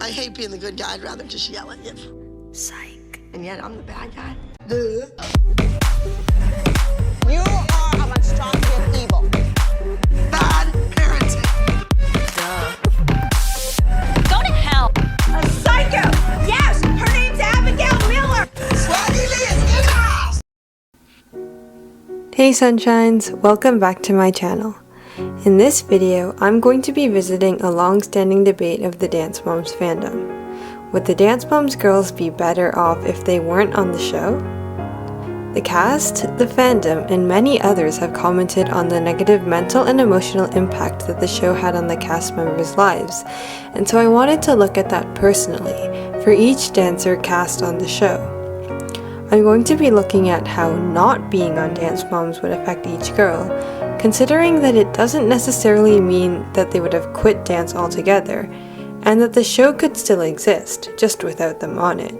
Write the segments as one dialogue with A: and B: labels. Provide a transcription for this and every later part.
A: I hate being the good guy. I'd rather just yell at you.
B: Psych.
A: And yet I'm the bad guy.
C: You are a monstrosity of evil.
A: Bad parenting.
C: Go to hell. A psycho. Yes, her name's Abigail Miller.
A: Swaggy Lee is in the house.
B: Hey Sunshines, welcome back to my channel. In this video, I'm going to be visiting a long-standing debate of the Dance Moms fandom. Would the Dance Moms girls be better off if they weren't on the show? The cast, the fandom, and many others have commented on the negative mental and emotional impact that the show had on the cast members' lives, and so I wanted to look at that personally for each dancer cast on the show. I'm going to be looking at how not being on Dance Moms would affect each girl, considering that it doesn't necessarily mean that they would have quit dance altogether, and that the show could still exist, just without them on it.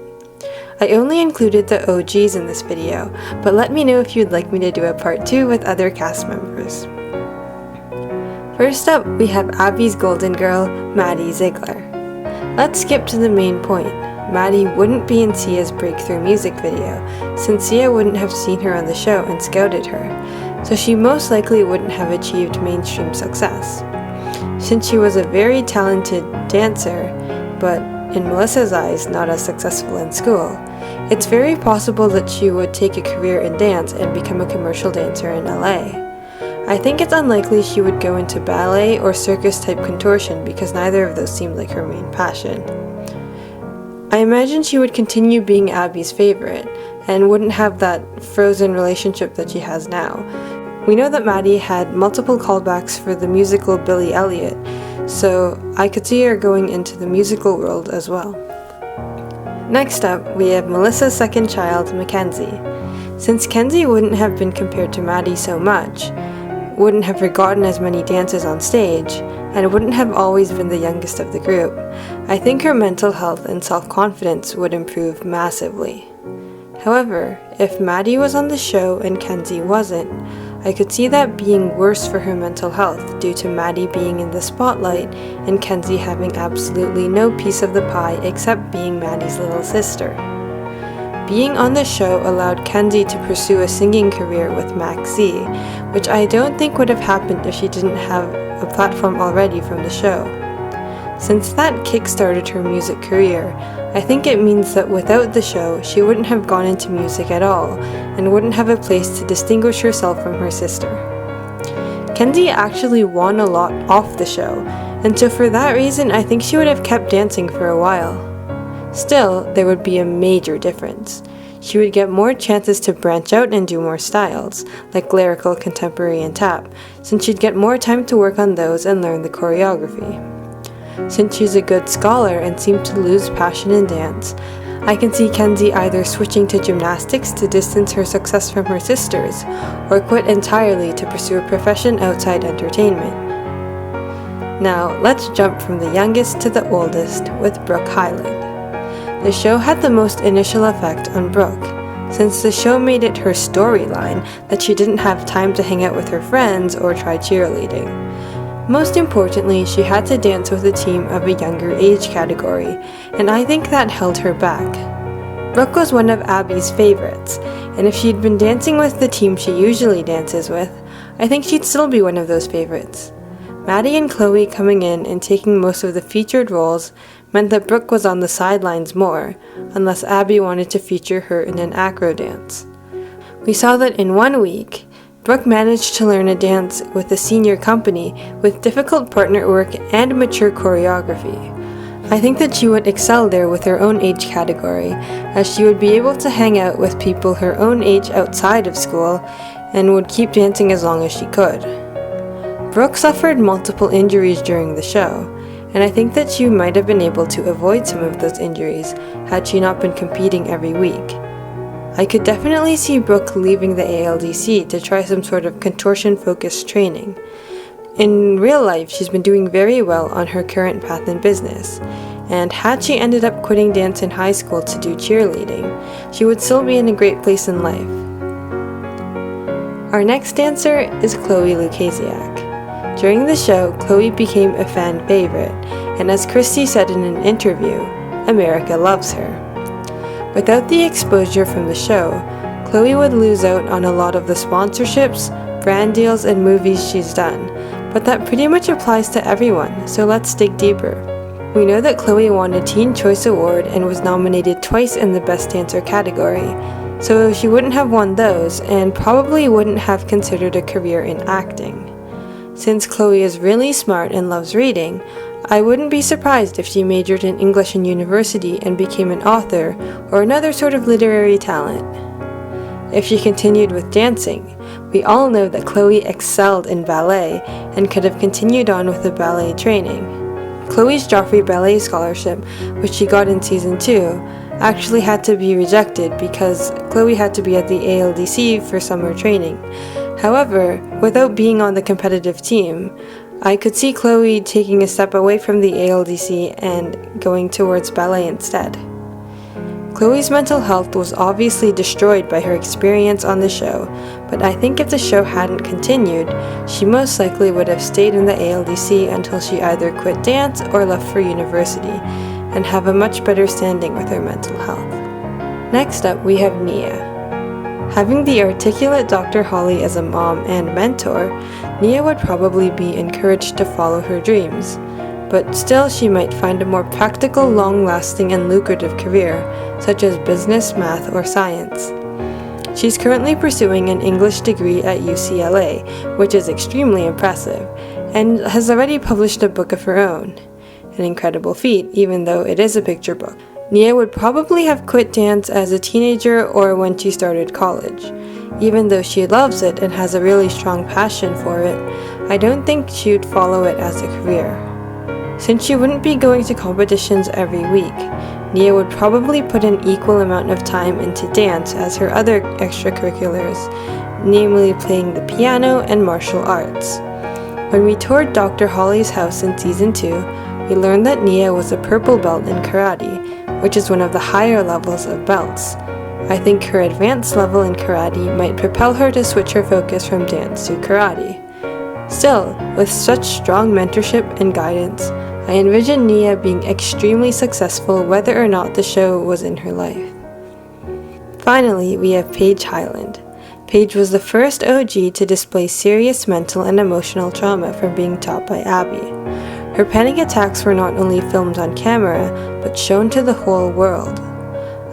B: I only included the OGs in this video, but let me know if you'd like me to do a part 2 with other cast members. First up, we have Abby's golden girl, Maddie Ziegler. Let's skip to the main point. Maddie wouldn't be in Sia's breakthrough music video, since Sia wouldn't have seen her on the show and scouted her, so she most likely wouldn't have achieved mainstream success. Since she was a very talented dancer, but in Melissa's eyes not as successful in school, it's very possible that she would take a career in dance and become a commercial dancer in LA. I think it's unlikely she would go into ballet or circus type contortion because neither of those seemed like her main passion. I imagine she would continue being Abby's favorite, and wouldn't have that frozen relationship that she has now. We know that Maddie had multiple callbacks for the musical Billy Elliot, so I could see her going into the musical world as well. Next up, we have Melissa's second child, Mackenzie. Since Kenzie wouldn't have been compared to Maddie so much, wouldn't have forgotten as many dances on stage, and wouldn't have always been the youngest of the group, I think her mental health and self-confidence would improve massively. However, if Maddie was on the show and Kenzie wasn't, I could see that being worse for her mental health due to Maddie being in the spotlight and Kenzie having absolutely no piece of the pie except being Maddie's little sister. Being on the show allowed Kenzie to pursue a singing career with Mac Z, which I don't think would have happened if she didn't have a platform already from the show. Since that kick-started her music career, I think it means that without the show, she wouldn't have gone into music at all, and wouldn't have a place to distinguish herself from her sister. Kenzie actually won a lot off the show, and so for that reason I think she would have kept dancing for a while. Still, there would be a major difference. She would get more chances to branch out and do more styles, like lyrical, contemporary, and tap, since she'd get more time to work on those and learn the choreography. Since she's a good scholar and seemed to lose passion in dance, I can see Kenzie either switching to gymnastics to distance her success from her sisters, or quit entirely to pursue a profession outside entertainment. Now, let's jump from the youngest to the oldest with Brooke Hyland. The show had the most initial effect on Brooke, since the show made it her storyline that she didn't have time to hang out with her friends or try cheerleading. Most importantly, she had to dance with a team of a younger age category, and I think that held her back. Brooke was one of Abby's favorites, and if she'd been dancing with the team she usually dances with, I think she'd still be one of those favorites. Maddie and Chloe coming in and taking most of the featured roles meant that Brooke was on the sidelines more, unless Abby wanted to feature her in an acro dance. We saw that in 1 week, Brooke managed to learn a dance with a senior company with difficult partner work and mature choreography. I think that she would excel there with her own age category, as she would be able to hang out with people her own age outside of school and would keep dancing as long as she could. Brooke suffered multiple injuries during the show, and I think that she might have been able to avoid some of those injuries had she not been competing every week. I could definitely see Brooke leaving the ALDC to try some sort of contortion-focused training. In real life, she's been doing very well on her current path in business, and had she ended up quitting dance in high school to do cheerleading, she would still be in a great place in life. Our next dancer is Chloe Lukasiak. During the show, Chloe became a fan favorite, and as Christy said in an interview, America loves her. Without the exposure from the show, Chloe would lose out on a lot of the sponsorships, brand deals, and movies she's done, but that pretty much applies to everyone, so let's dig deeper. We know that Chloe won a Teen Choice Award and was nominated twice in the Best Dancer category, so she wouldn't have won those and probably wouldn't have considered a career in acting. Since Chloe is really smart and loves reading, I wouldn't be surprised if she majored in English in university and became an author or another sort of literary talent. If she continued with dancing, we all know that Chloe excelled in ballet and could have continued on with the ballet training. Chloe's Joffrey Ballet Scholarship, which she got in Season 2, actually had to be rejected because Chloe had to be at the ALDC for summer training. However, without being on the competitive team, I could see Chloe taking a step away from the ALDC and going towards ballet instead. Chloe's mental health was obviously destroyed by her experience on the show, but I think if the show hadn't continued, she most likely would have stayed in the ALDC until she either quit dance or left for university, and have a much better standing with her mental health. Next up, we have Nia. Having the articulate Dr. Holly as a mom and mentor, Nia would probably be encouraged to follow her dreams, but still she might find a more practical, long-lasting, and lucrative career, such as business, math, or science. She's currently pursuing an English degree at UCLA, which is extremely impressive, and has already published a book of her own. An incredible feat, even though it is a picture book. Nia would probably have quit dance as a teenager or when she started college. Even though she loves it and has a really strong passion for it, I don't think she would follow it as a career. Since she wouldn't be going to competitions every week, Nia would probably put an equal amount of time into dance as her other extracurriculars, namely playing the piano and martial arts. When we toured Dr. Holly's house in Season 2, we learned that Nia was a purple belt in karate, which is one of the higher levels of belts. I think her advanced level in karate might propel her to switch her focus from dance to karate. Still, with such strong mentorship and guidance, I envision Nia being extremely successful whether or not the show was in her life. Finally, we have Paige Hyland. Paige was the first OG to display serious mental and emotional trauma from being taught by Abby. Her panic attacks were not only filmed on camera, but shown to the whole world.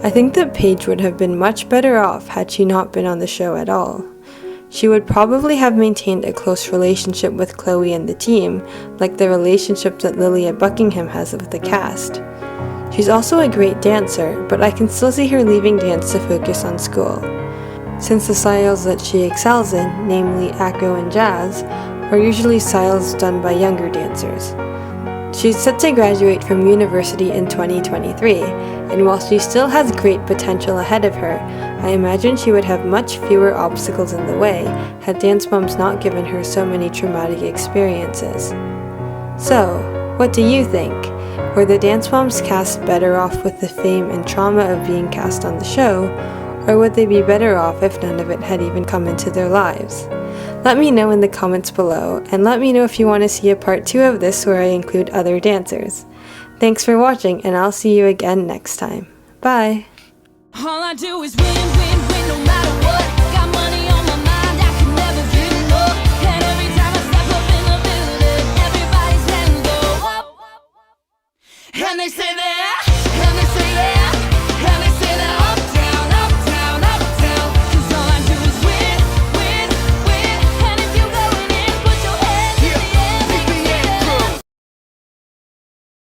B: I think that Paige would have been much better off had she not been on the show at all. She would probably have maintained a close relationship with Chloe and the team, like the relationship that Lilia Buckingham has with the cast. She's also a great dancer, but I can still see her leaving dance to focus on school. Since the styles that she excels in, namely acro and jazz, are usually styles done by younger dancers. She's set to graduate from university in 2023, and while she still has great potential ahead of her, I imagine she would have much fewer obstacles in the way had Dance Moms not given her so many traumatic experiences. So, what do you think? Were the Dance Moms cast better off with the fame and trauma of being cast on the show, or would they be better off if none of it had even come into their lives? Let me know in the comments below, and let me know if you want to see a part 2 of this where I include other dancers. Thanks for watching, and I'll see you again next time. Bye!
C: All I do is win, win, win, no matter what. Got money on my mind, I can never give up. And every time I step up in the building, everybody's hands go up. And they say that